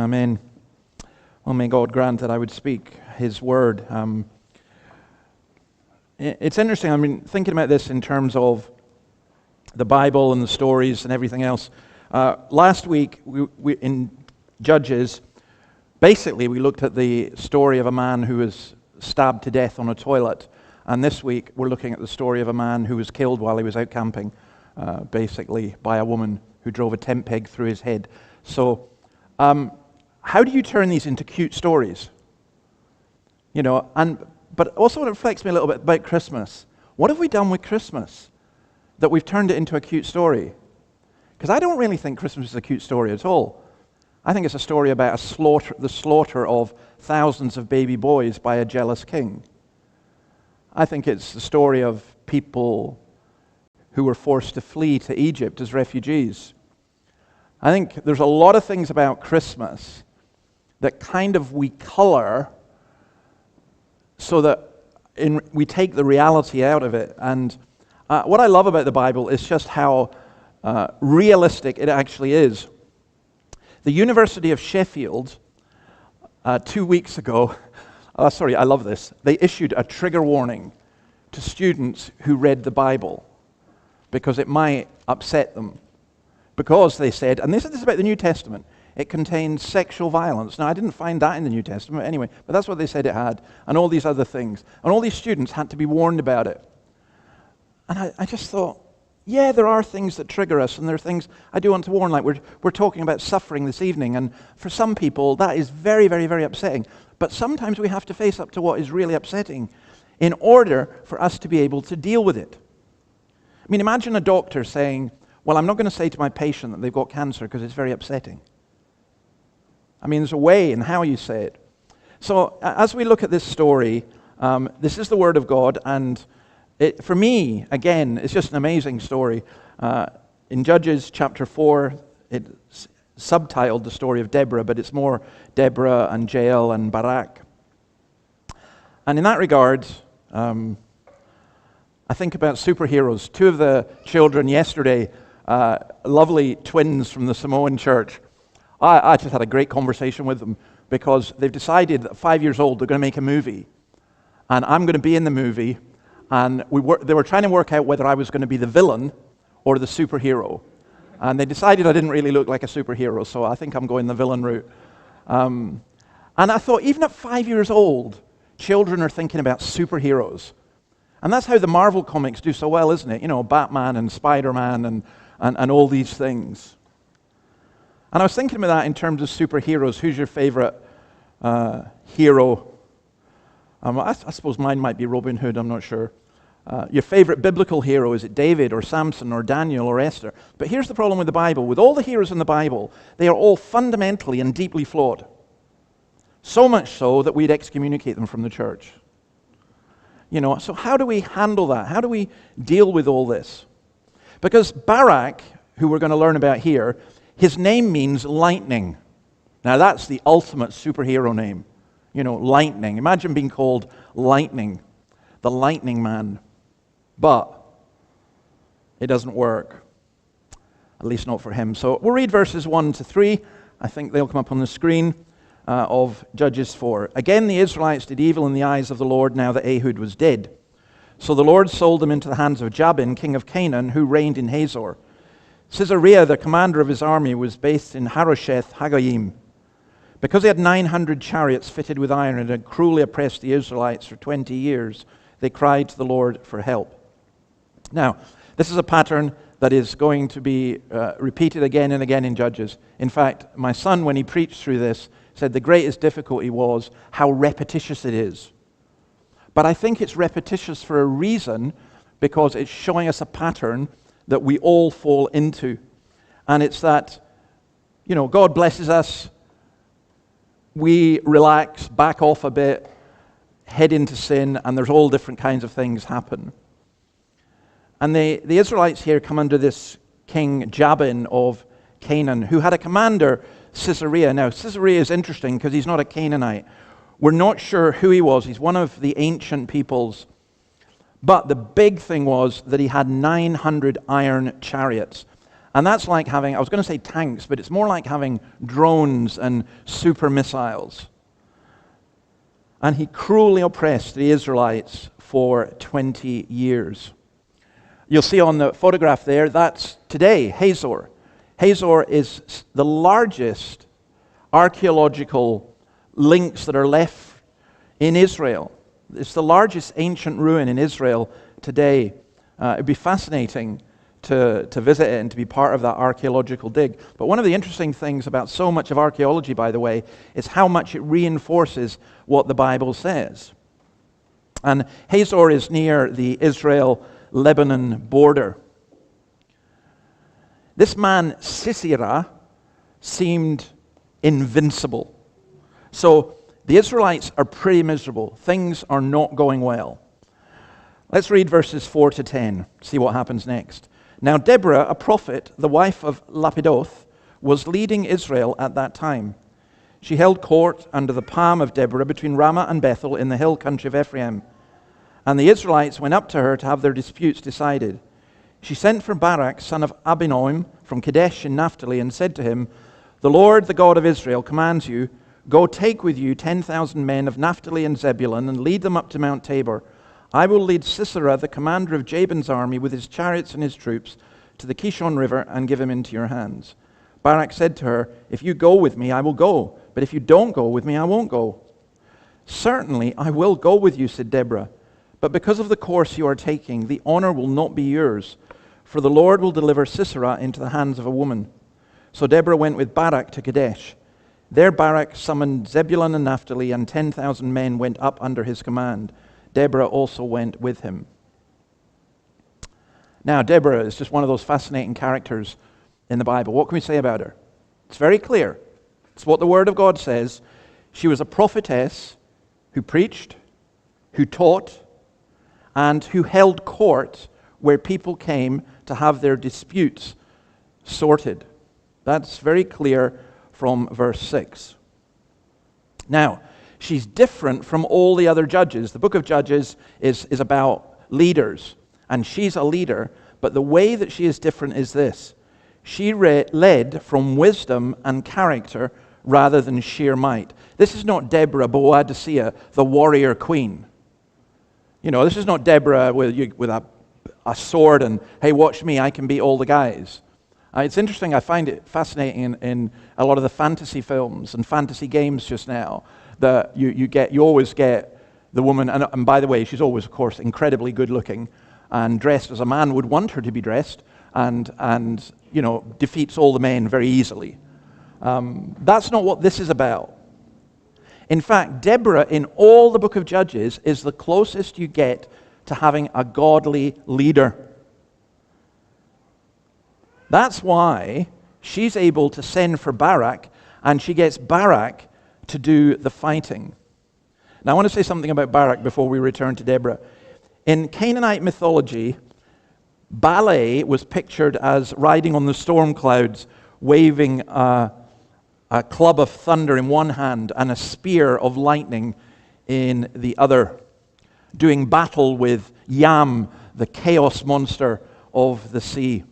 Amen. Well, may God grant that I would speak His word. It's interesting, I've been thinking about this in terms of the Bible and the stories and everything else. Last week, we in Judges, basically we looked at the story of a man who was stabbed to death on a toilet. And this week, we're looking at the story of a man who was killed while he was out camping, basically by a woman who drove a tent peg through his head. So, how do you turn these into cute stories? You know, but also it reflects me a little bit about Christmas. What have we done with Christmas that we've turned it into a cute story? Because I don't really think Christmas is a cute story at all. I think it's a story about the slaughter of thousands of baby boys by a jealous king. I think it's the story of people who were forced to flee to Egypt as refugees. I think there's a lot of things about Christmas that kind of we color so that we take the reality out of it. And what I love about the Bible is just how realistic it actually is. The University of Sheffield, 2 weeks ago, I love this. They issued a trigger warning to students who read the Bible because it might upset them. Because they said, and this is about the New Testament, it contains sexual violence. Now, I didn't find that in the New Testament anyway, but that's what they said it had, and all these other things. And all these students had to be warned about it. And I just thought, yeah, there are things that trigger us, and there are things I do want to warn, like we're talking about suffering this evening, and for some people, that is very, very, very upsetting. But sometimes we have to face up to what is really upsetting in order for us to be able to deal with it. I mean, imagine a doctor saying, well, I'm not going to say to my patient that they've got cancer because it's very upsetting. I mean, there's a way in how you say it. So as we look at this story, this is the Word of God, and for me, again, it's just an amazing story. In Judges chapter 4, it's subtitled the story of Deborah, but it's more Deborah and Jael and Barak. And in that regard, I think about superheroes. Two of the children yesterday, lovely twins from the Samoan church, I just had a great conversation with them because they've decided at 5 years old they're going to make a movie. And I'm going to be in the movie. And they were trying to work out whether I was going to be the villain or the superhero. And they decided I didn't really look like a superhero, so I think I'm going the villain route. And I thought, even at 5 years old, children are thinking about superheroes. And that's how the Marvel comics do so well, isn't it? You know, Batman and Spider-Man and all these things. And I was thinking about that in terms of superheroes. Who's your favorite hero? I suppose mine might be Robin Hood, I'm not sure. Your favorite biblical hero, is it David or Samson or Daniel or Esther? But here's the problem with the Bible. With all the heroes in the Bible, they are all fundamentally and deeply flawed. So much so that we'd excommunicate them from the church. You know, so how do we handle that? How do we deal with all this? Because Barak, who we're going to learn about here, his name means lightning. Now that's the ultimate superhero name. You know, lightning. Imagine being called Lightning, the lightning man. But it doesn't work, at least not for him. So we'll read verses 1 to 3. I think they'll come up on the screen of Judges 4. Again, the Israelites did evil in the eyes of the Lord now that Ehud was dead. So the Lord sold them into the hands of Jabin, king of Canaan, who reigned in Hazor. Sisera, the commander of his army, was based in Harosheth Hagoyim. Because he had 900 chariots fitted with iron and had cruelly oppressed the Israelites for 20 years, they cried to the Lord for help. Now, this is a pattern that is going to be repeated again and again in Judges. In fact, my son, when he preached through this, said the greatest difficulty was how repetitious it is. But I think it's repetitious for a reason, because it's showing us a pattern that we all fall into. And it's that, you know, God blesses us, we relax, back off a bit, head into sin, and there's all different kinds of things happen. And the Israelites here come under this king Jabin of Canaan, who had a commander, Sisera. Now, Sisera is interesting because he's not a Canaanite. We're not sure who he was. He's one of the ancient peoples. But the big thing was that he had 900 iron chariots. And that's like having, I was going to say tanks, but it's more like having drones and super missiles. And he cruelly oppressed the Israelites for 20 years. You'll see on the photograph there, that's today, Hazor. Hazor is the largest archaeological links that are left in Israel. It's the largest ancient ruin in Israel today. It'd be fascinating to visit it and to be part of that archaeological dig. But one of the interesting things about so much of archaeology, by the way, is how much it reinforces what the Bible says. And Hazor is near the Israel-Lebanon border. This man, Sisera, seemed invincible. So the Israelites are pretty miserable. Things are not going well. Let's read verses 4 to 10, see what happens next. Now Deborah, a prophet, the wife of Lapidoth, was leading Israel at that time. She held court under the palm of Deborah between Ramah and Bethel in the hill country of Ephraim. And the Israelites went up to her to have their disputes decided. She sent for Barak, son of Abinoam, from Kadesh in Naphtali, and said to him, "The Lord, the God of Israel, commands you, go take with you 10,000 men of Naphtali and Zebulun, and lead them up to Mount Tabor. I will lead Sisera, the commander of Jabin's army, with his chariots and his troops, to the Kishon River, and give him into your hands." Barak said to her, "If you go with me, I will go. But if you don't go with me, I won't go." "Certainly, I will go with you," said Deborah. "But because of the course you are taking, the honor will not be yours. For the Lord will deliver Sisera into the hands of a woman." So Deborah went with Barak to Kadesh. There Barak summoned Zebulun and Naphtali, and 10,000 men went up under his command. Deborah also went with him. Now, Deborah is just one of those fascinating characters in the Bible. What can we say about her? It's very clear. It's what the Word of God says. She was a prophetess who preached, who taught, and who held court where people came to have their disputes sorted. That's very clear from verse 6. Now, she's different from all the other judges. The book of Judges is about leaders, and she's a leader, but the way that she is different is this. She led from wisdom and character rather than sheer might. This is not Deborah Boadicea, the warrior queen. You know, this is not Deborah with a sword and, hey, watch me, I can beat all the guys. It's interesting, I find it fascinating in a lot of the fantasy films and fantasy games just now, that you always get the woman, and by the way, she's always, of course, incredibly good looking and dressed as a man would want her to be dressed, and you know, defeats all the men very easily. That's not what this is about. In fact, Deborah in all the book of Judges is the closest you get to having a godly leader. That's why she's able to send for Barak, and she gets Barak to do the fighting. Now I want to say something about Barak before we return to Deborah. In Canaanite mythology, Balak was pictured as riding on the storm clouds, waving a club of thunder in one hand and a spear of lightning in the other, doing battle with Yam, the chaos monster of the sea.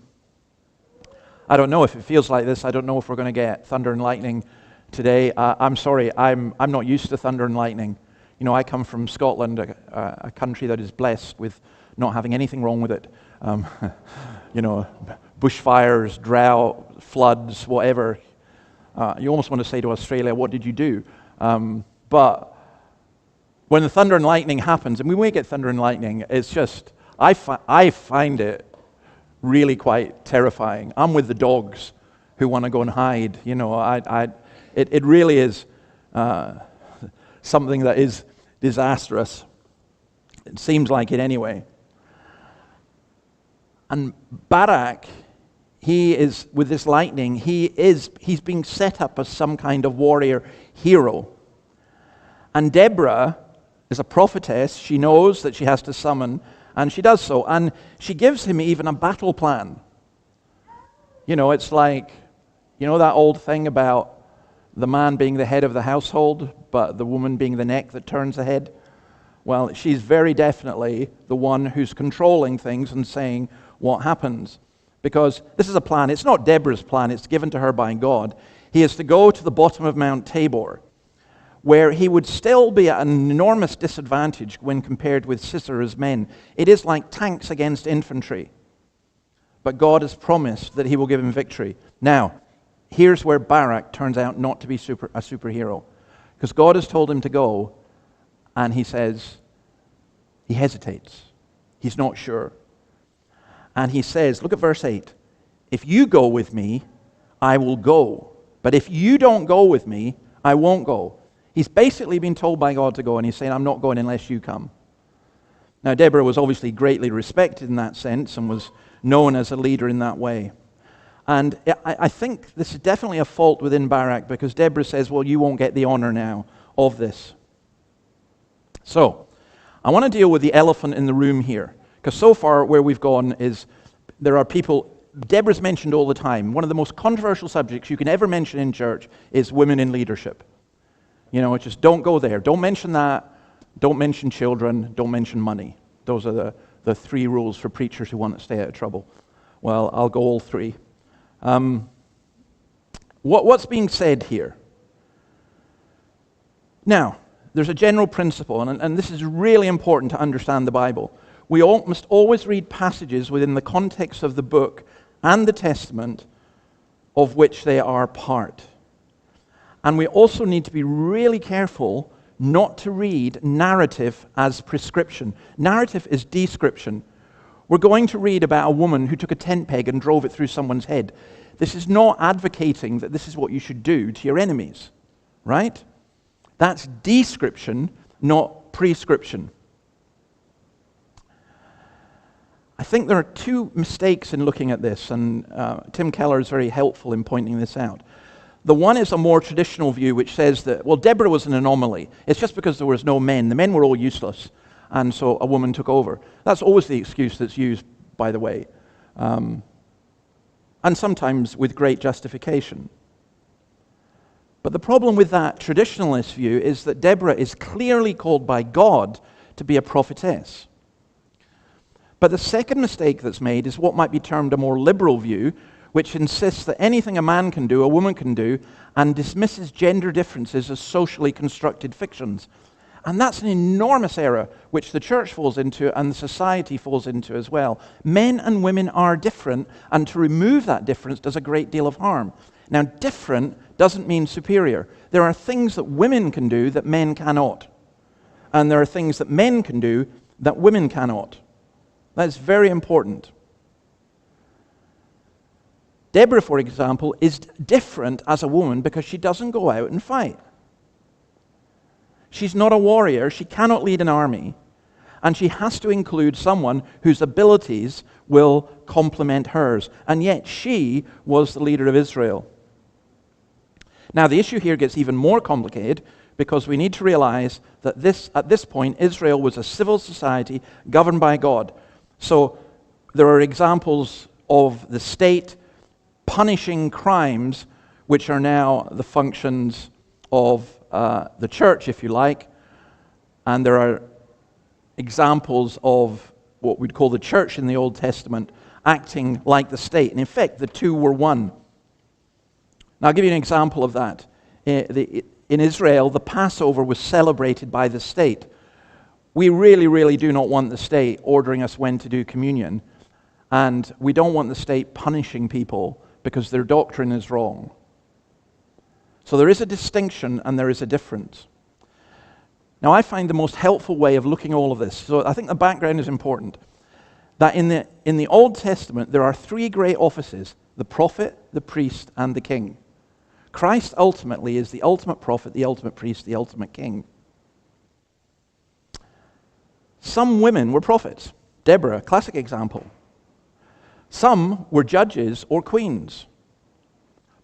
I don't know if it feels like this. I don't know if we're going to get thunder and lightning today. I'm sorry, I'm not used to thunder and lightning. You know, I come from Scotland, a country that is blessed with not having anything wrong with it. You know, bushfires, drought, floods, whatever. You almost want to say to Australia, what did you do? But when the thunder and lightning happens, and we may get thunder and lightning, it's just, I find it really quite terrifying. I'm with the dogs who want to go and hide. You know, it really is something that is disastrous. It seems like it anyway. And Barak, he is, with this lightning, he's being set up as some kind of warrior hero. And Deborah is a prophetess. She knows that she has to summon, and she does so. And she gives him even a battle plan. You know, it's like, you know that old thing about the man being the head of the household, but the woman being the neck that turns the head? Well, she's very definitely the one who's controlling things and saying what happens. Because this is a plan. It's not Deborah's plan. It's given to her by God. He is to go to the bottom of Mount Tabor, where he would still be at an enormous disadvantage when compared with Sisera's men. It is like tanks against infantry. But God has promised that he will give him victory. Now, here's where Barak turns out not to be a superhero. Because God has told him to go, and he hesitates. He's not sure. And he says, look at verse 8, if you go with me, I will go. But if you don't go with me, I won't go. He's basically been told by God to go, and he's saying, I'm not going unless you come. Now, Deborah was obviously greatly respected in that sense and was known as a leader in that way. And I think this is definitely a fault within Barak, because Deborah says, well, you won't get the honor now of this. So, I want to deal with the elephant in the room here, because so far where we've gone is there are people, Deborah's mentioned all the time. One of the most controversial subjects you can ever mention in church is women in leadership. You know, it's just don't go there. Don't mention that. Don't mention children. Don't mention money. Those are the three rules for preachers who want to stay out of trouble. Well, I'll go all three. What's being said here? Now, there's a general principle, and this is really important to understand the Bible. We must always read passages within the context of the book and the Testament of which they are part. And we also need to be really careful not to read narrative as prescription. Narrative is description. We're going to read about a woman who took a tent peg and drove it through someone's head. This is not advocating that this is what you should do to your enemies, right? That's description, not prescription. I think there are two mistakes in looking at this, and Tim Keller is very helpful in pointing this out. The one is a more traditional view which says that, well, Deborah was an anomaly. It's just because there was no men. The men were all useless, and so a woman took over. That's always the excuse that's used, by the way, and sometimes with great justification. But the problem with that traditionalist view is that Deborah is clearly called by God to be a prophetess. But the second mistake that's made is what might be termed a more liberal view, which insists that anything a man can do, a woman can do, and dismisses gender differences as socially constructed fictions. And that's an enormous error which the church falls into and the society falls into as well. Men and women are different, and to remove that difference does a great deal of harm. Now, different doesn't mean superior. There are things that women can do that men cannot. And there are things that men can do that women cannot. That's very important. Deborah, for example, is different as a woman because she doesn't go out and fight. She's not a warrior. She cannot lead an army. And she has to include someone whose abilities will complement hers. And yet she was the leader of Israel. Now, the issue here gets even more complicated because we need to realize that at this point, Israel was a civil society governed by God. So there are examples of the state punishing crimes which are now the functions of the church, if you like. And there are examples of what we'd call the church in the Old Testament acting like the state. And in fact, the two were one. Now, I'll give you an example of that. In Israel, the Passover was celebrated by the state. We really, really do not want the state ordering us when to do communion. And we don't want the state punishing people because their doctrine is wrong. So there is a distinction and there is a difference. Now, I find the most helpful way of looking at all of this, so I think the background is important, that in the Old Testament there are three great offices: the prophet, the priest, and the king. Christ ultimately is the ultimate prophet, the ultimate priest, the ultimate king. Some women were prophets. Deborah, classic example. Some were judges or queens,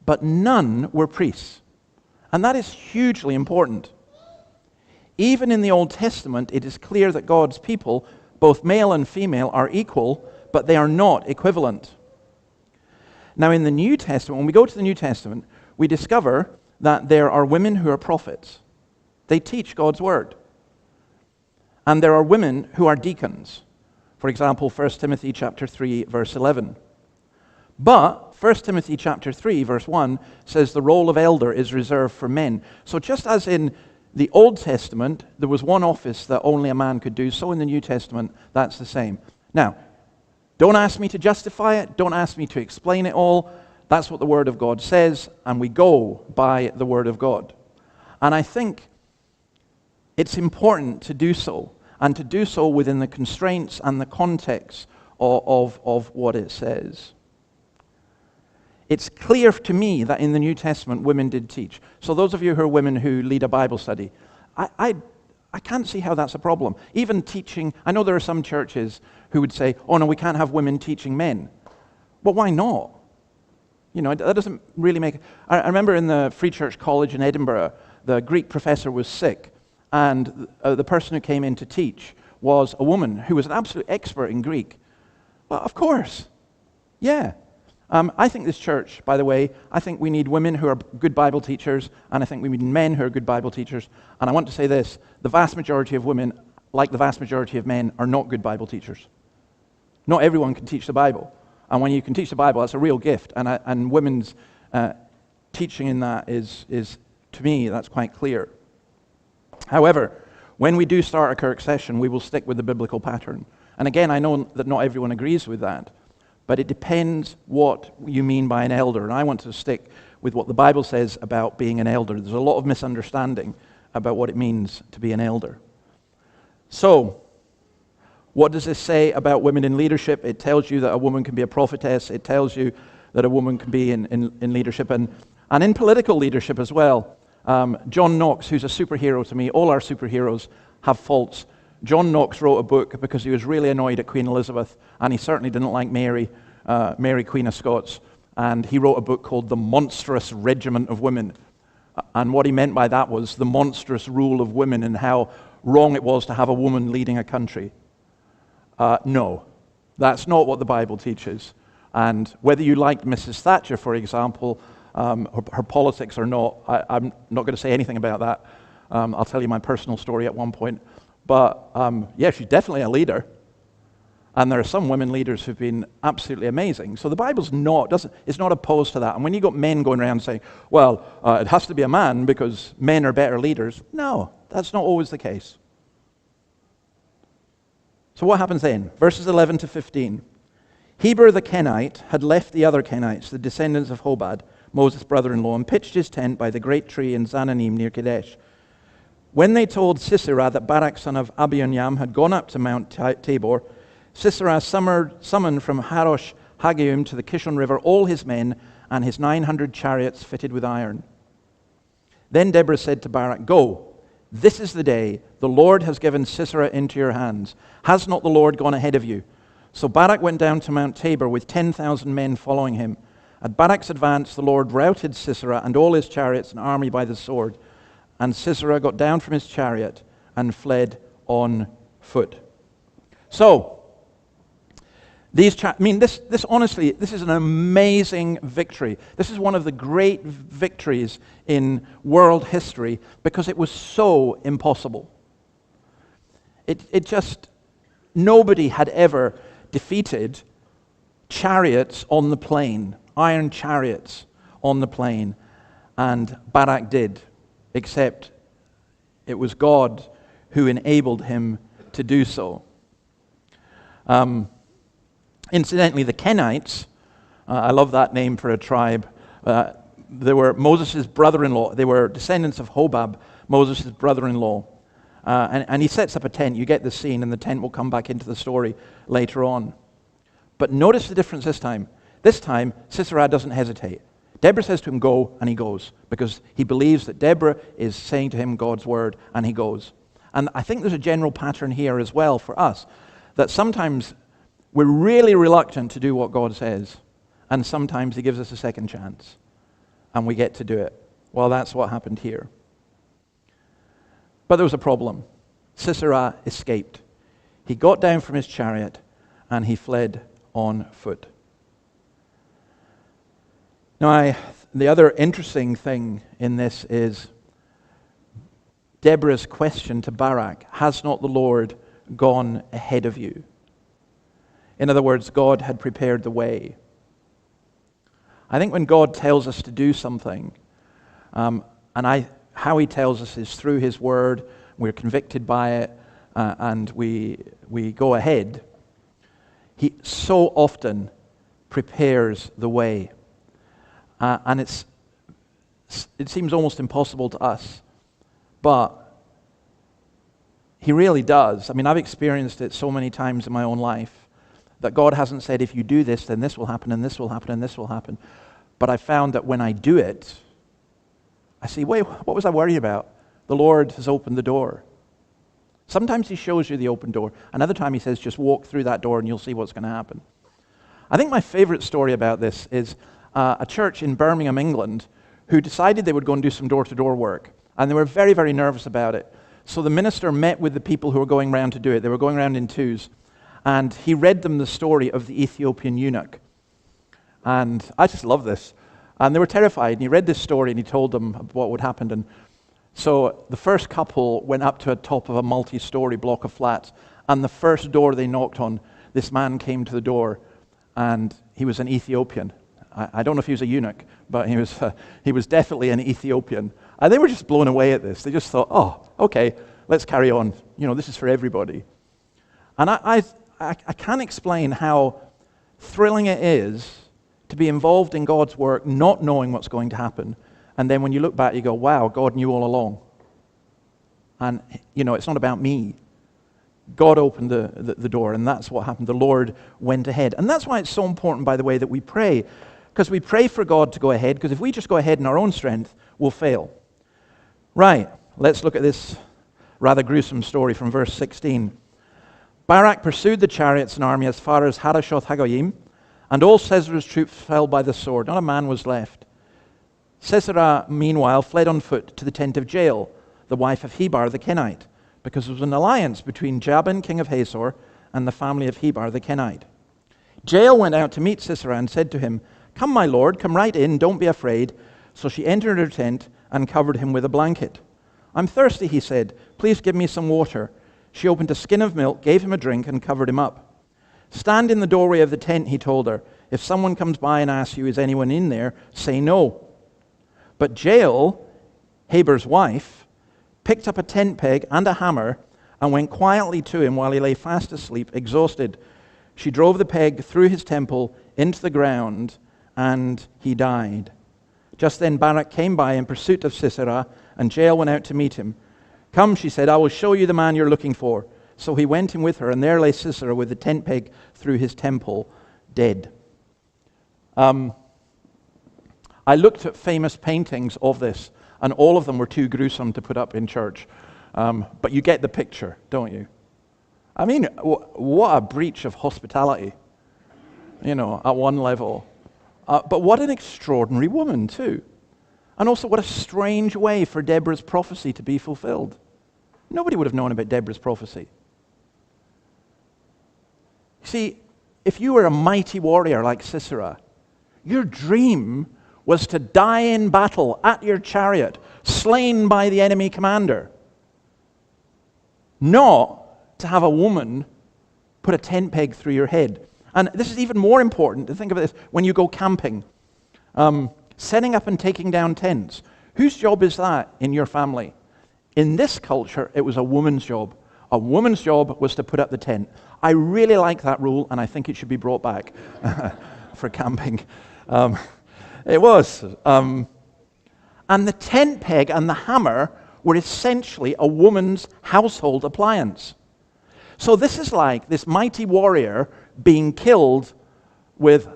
but none were priests. And that is hugely important. Even in the Old Testament, it is clear that God's people, both male and female, are equal, but they are not equivalent. Now, in the New Testament, when we go to the New Testament, we discover that there are women who are prophets. They teach God's word. And there are women who are deacons. For example, 1 Timothy chapter 3, verse 11. But 1 Timothy chapter 3, verse 1 says the role of elder is reserved for men. So just as in the Old Testament, there was one office that only a man could do, so in the New Testament, that's the same. Now, don't ask me to justify it. Don't ask me to explain it all. That's what the Word of God says, and we go by the Word of God. And I think it's important to do so, and to do so within the constraints and the context of what it says. It's clear to me that in the New Testament, women did teach. So those of you who are women who lead a Bible study, I can't see how that's a problem. Even teaching, I know there are some churches who would say, oh no, we can't have women teaching men. Well, why not? You know, that doesn't really make... I remember in the Free Church College in Edinburgh, the Greek professor was sick, and the person who came in to teach was a woman who was an absolute expert in Greek. Well, of course. Yeah. I think this church, by the way, I think we need women who are good Bible teachers, and I think we need men who are good Bible teachers. And I want to say this, the vast majority of women, like the vast majority of men, are not good Bible teachers. Not everyone can teach the Bible. And when you can teach the Bible, that's a real gift. And women's teaching in that is, to me, that's quite clear. However, when we do start a Kirk session, we will stick with the biblical pattern. And again, I know that not everyone agrees with that. But it depends what you mean by an elder. And I want to stick with what the Bible says about being an elder. There's a lot of misunderstanding about what it means to be an elder. So, what does this say about women in leadership? It tells you that a woman can be a prophetess. It tells you that a woman can be in leadership and in political leadership as well. John Knox, who's a superhero to me, all our superheroes have faults. John Knox wrote a book because he was really annoyed at Queen Elizabeth, and he certainly didn't like Mary, Queen of Scots. And he wrote a book called The Monstrous Regiment of Women. And what he meant by that was the monstrous rule of women and how wrong it was to have a woman leading a country. No, that's not what the Bible teaches. And whether you liked Mrs. Thatcher, for example, her politics or not, I'm not going to say anything about that. I'll tell you my personal story at one point. But yeah, she's definitely a leader. And there are some women leaders who've been absolutely amazing. So the Bible's it's not opposed to that. And when you got men going around saying, well, it has to be a man because men are better leaders. No, that's not always the case. So what happens then? Verses 11 to 15. Heber the Kenite had left the other Kenites, the descendants of Hobab, Moses' brother-in-law, and pitched his tent by the great tree in Zananim near Kadesh. When they told Sisera that Barak son of Abinoam had gone up to Mount Tabor, Sisera summoned from Harosh Hagoyim to the Kishon River all his men and his 900 chariots fitted with iron. Then Deborah said to Barak, go, this is the day the Lord has given Sisera into your hands. Has not the Lord gone ahead of you? So Barak went down to Mount Tabor with 10,000 men following him. At Barak's advance, the Lord routed Sisera and all his chariots and army by the sword. And Sisera got down from his chariot and fled on foot. So, this honestly, this is an amazing victory. This is one of the great victories in world history because it was so impossible. Nobody had ever defeated chariots on the plain, iron chariots on the plain, and Barak did. Except it was God who enabled him to do so. Incidentally, the Kenites, I love that name for a tribe, they were Moses' brother-in-law. They were descendants of Hobab, Moses' brother-in-law. And he sets up a tent. You get the scene, and the tent will come back into the story later on. But notice the difference this time. This time, Sisera doesn't hesitate. Deborah says to him, go, and he goes, because he believes that Deborah is saying to him God's word, and he goes. And I think there's a general pattern here as well for us, that sometimes we're really reluctant to do what God says, and sometimes he gives us a second chance, and we get to do it. Well, that's what happened here. But there was a problem. Sisera escaped. He got down from his chariot, and he fled on foot. Now, the other interesting thing in this is Deborah's question to Barak, has not the Lord gone ahead of you? In other words, God had prepared the way. I think when God tells us to do something, how he tells us is through his word, we're convicted by it, and we go ahead, he so often prepares the way. And it seems almost impossible to us, but he really does. I mean, I've experienced it so many times in my own life that God hasn't said, if you do this, then this will happen, and this will happen, and this will happen. But I found that when I do it, I see, wait, what was I worried about? The Lord has opened the door. Sometimes he shows you the open door. Another time he says, just walk through that door and you'll see what's going to happen. I think my favorite story about this is a church in Birmingham, England, who decided they would go and do some door-to-door work. And they were very, very nervous about it. So the minister met with the people who were going around to do it. They were going around in twos. And he read them the story of the Ethiopian eunuch. And I just love this. And they were terrified. And he read this story and he told them what would happen. And so the first couple went up to the top of a multi-story block of flats. And the first door they knocked on, this man came to the door. And he was an Ethiopian. I don't know if he was a eunuch, but he was definitely an Ethiopian. And they were just blown away at this. They just thought, oh, okay, let's carry on. You know, this is for everybody. And I can't explain how thrilling it is to be involved in God's work, not knowing what's going to happen. And then when you look back, you go, wow, God knew all along. And, you know, it's not about me. God opened the door, and that's what happened. The Lord went ahead. And that's why it's so important, by the way, that we pray. Because we pray for God to go ahead, because if we just go ahead in our own strength, we'll fail. Right, let's look at this rather gruesome story from verse 16. Barak pursued the chariots and army as far as Harashoth Hagoyim, and all Sisera's troops fell by the sword. Not a man was left. Sisera, meanwhile, fled on foot to the tent of Jael, the wife of Heber the Kenite, because there was an alliance between Jabin, king of Hazor, and the family of Heber the Kenite. Jael went out to meet Sisera and said to him, "Come, my lord, come right in, don't be afraid." So she entered her tent and covered him with a blanket. "I'm thirsty," he said. "Please give me some water." She opened a skin of milk, gave him a drink, and covered him up. "Stand in the doorway of the tent," he told her. "If someone comes by and asks you, 'Is anyone in there?' say no." But Jael, Heber's wife, picked up a tent peg and a hammer and went quietly to him while he lay fast asleep, exhausted. She drove the peg through his temple into the ground, and he died. Just then Barak came by in pursuit of Sisera, and Jael went out to meet him. "Come," she said, "I will show you the man you're looking for." So he went in with her, and there lay Sisera with the tent peg through his temple, dead. I looked at famous paintings of this, and all of them were too gruesome to put up in church. But you get the picture, don't you? I mean, what a breach of hospitality, you know, at one level. But what an extraordinary woman, too. And also, what a strange way for Deborah's prophecy to be fulfilled. Nobody would have known about Deborah's prophecy. See, if you were a mighty warrior like Sisera, your dream was to die in battle at your chariot, slain by the enemy commander. Not to have a woman put a tent peg through your head. And this is even more important to think of this when you go camping. Setting up and taking down tents. Whose job is that in your family? In this culture, it was a woman's job. A woman's job was to put up the tent. I really like that rule, and I think it should be brought back for camping. It was. And the tent peg and the hammer were essentially a woman's household appliance. So this is like this mighty warrior being killed with,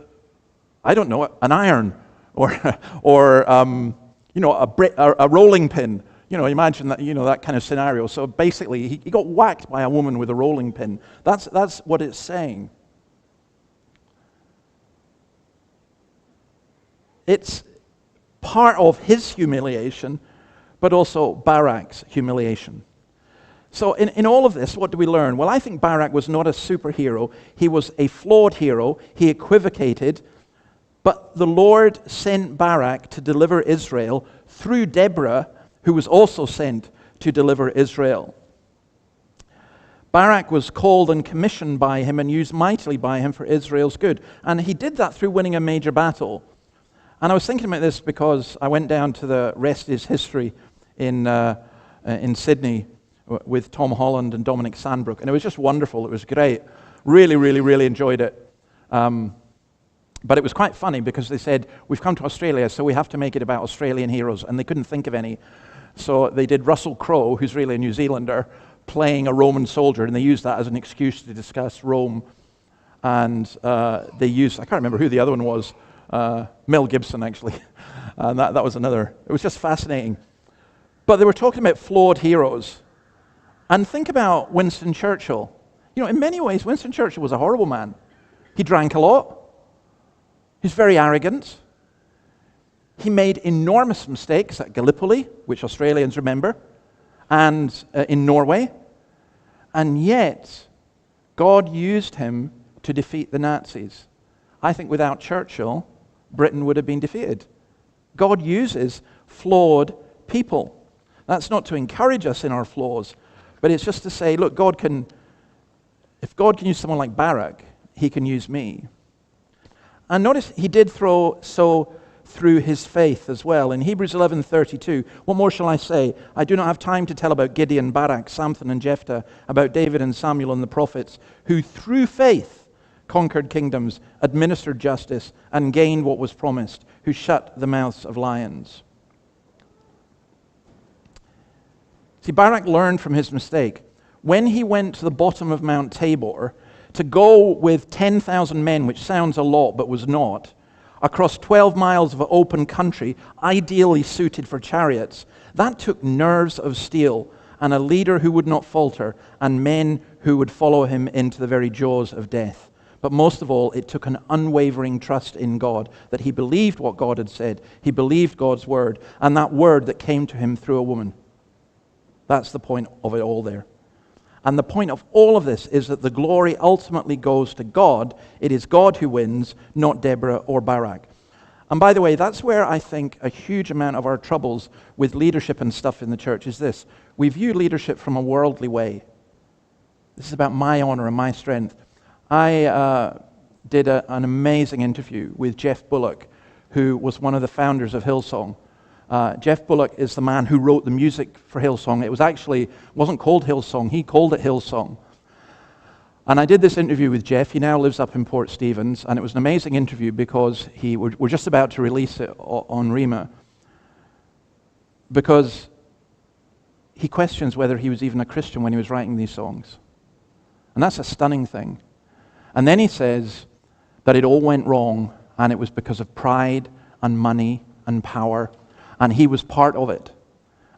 I don't know, an iron or you know, a rolling pin. You know, imagine that, you know, that kind of scenario. So basically, he got whacked by a woman with a rolling pin. That's what it's saying. It's part of his humiliation, but also Barak's humiliation. So in all of this, what do we learn? Well, I think Barak was not a superhero. He was a flawed hero. He equivocated. But the Lord sent Barak to deliver Israel through Deborah, who was also sent to deliver Israel. Barak was called and commissioned by him and used mightily by him for Israel's good. And he did that through winning a major battle. And I was thinking about this because I went down to the Rest is History in Sydney with Tom Holland and Dominic Sandbrook, and it was just wonderful. It was great. Really, really, really enjoyed it. But it was quite funny because they said, we've come to Australia, so we have to make it about Australian heroes, and they couldn't think of any. So they did Russell Crowe, who's really a New Zealander, playing a Roman soldier, and they used that as an excuse to discuss Rome. And they used, I can't remember who the other one was, Mel Gibson, actually. And that was another. It was just fascinating. But they were talking about flawed heroes. And think about Winston Churchill. You know, in many ways, Winston Churchill was a horrible man. He drank a lot. He's very arrogant. He made enormous mistakes at Gallipoli, which Australians remember, and in Norway. And yet, God used him to defeat the Nazis. I think without Churchill, Britain would have been defeated. God uses flawed people. That's not to encourage us in our flaws, but it's just to say, look, if God can use someone like Barak, he can use me. And notice he did so through his faith as well. In Hebrews 11:32, what more shall I say? I do not have time to tell about Gideon, Barak, Samson, and Jephthah, about David and Samuel and the prophets, who through faith conquered kingdoms, administered justice, and gained what was promised, who shut the mouths of lions. See, Barak learned from his mistake. When he went to the bottom of Mount Tabor to go with 10,000 men, which sounds a lot but was not, across 12 miles of open country, ideally suited for chariots, that took nerves of steel and a leader who would not falter and men who would follow him into the very jaws of death. But most of all, it took an unwavering trust in God, that he believed what God had said. He believed God's word, and that word that came to him through a woman. That's the point of it all there. And the point of all of this is that the glory ultimately goes to God. It is God who wins, not Deborah or Barak. And by the way, that's where I think a huge amount of our troubles with leadership and stuff in the church is this. We view leadership from a worldly way. This is about my honor and my strength. I did an amazing interview with Jeff Bullock, who was one of the founders of Hillsong. Jeff Bullock is the man who wrote the music for Hillsong. It wasn't called Hillsong, he called it Hillsong. And I did this interview with Jeff. He now lives up in Port Stephens, and it was an amazing interview because we're just about to release it on Rima, because he questions whether he was even a Christian when he was writing these songs. And that's a stunning thing. And then he says that it all went wrong, and it was because of pride and money and power, and he was part of it,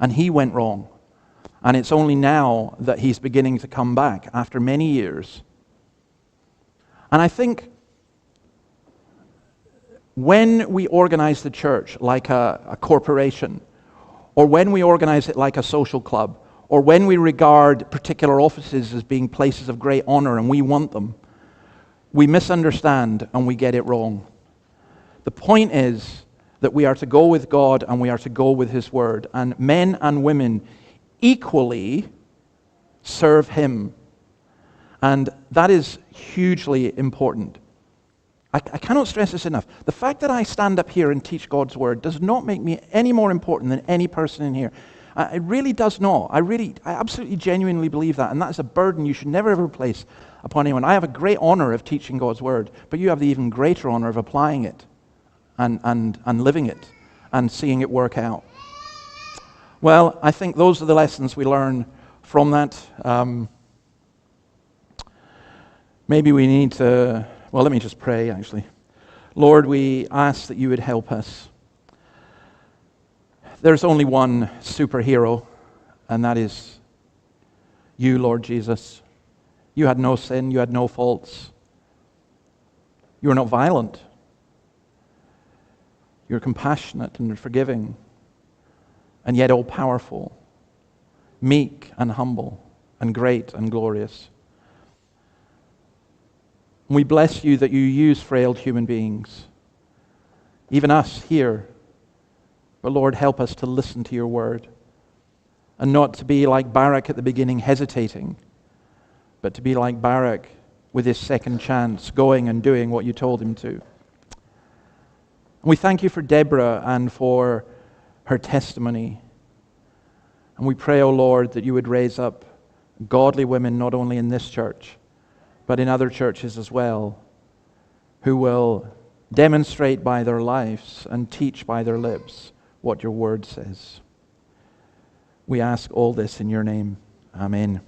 and he went wrong. And it's only now that he's beginning to come back after many years. And I think when we organize the church like a corporation, or when we organize it like a social club, or when we regard particular offices as being places of great honor and we want them, we misunderstand and we get it wrong. The point is that we are to go with God and we are to go with His Word. And men and women equally serve Him. And that is hugely important. I cannot stress this enough. The fact that I stand up here and teach God's Word does not make me any more important than any person in here. It really does not. I absolutely genuinely believe that. And that is a burden you should never ever place upon anyone. I have a great honor of teaching God's Word, but you have the even greater honor of applying it and living it and seeing it work out. Well, I think those are the lessons we learn from that. Maybe we need to, well, let me just pray, actually. Lord, we ask that you would help us. There's only one superhero, and that is you, Lord Jesus. You had no sin, you had no faults. You were not violent. You're compassionate and forgiving, and yet all-powerful, meek and humble, and great and glorious. And we bless you that you use frail human beings, even us here. But Lord, help us to listen to your word, and not to be like Barak at the beginning, hesitating, but to be like Barak with his second chance, going and doing what you told him to. And we thank you for Deborah and for her testimony. And we pray, O Lord, that you would raise up godly women not only in this church, but in other churches as well, who will demonstrate by their lives and teach by their lips what your word says. We ask all this in your name. Amen.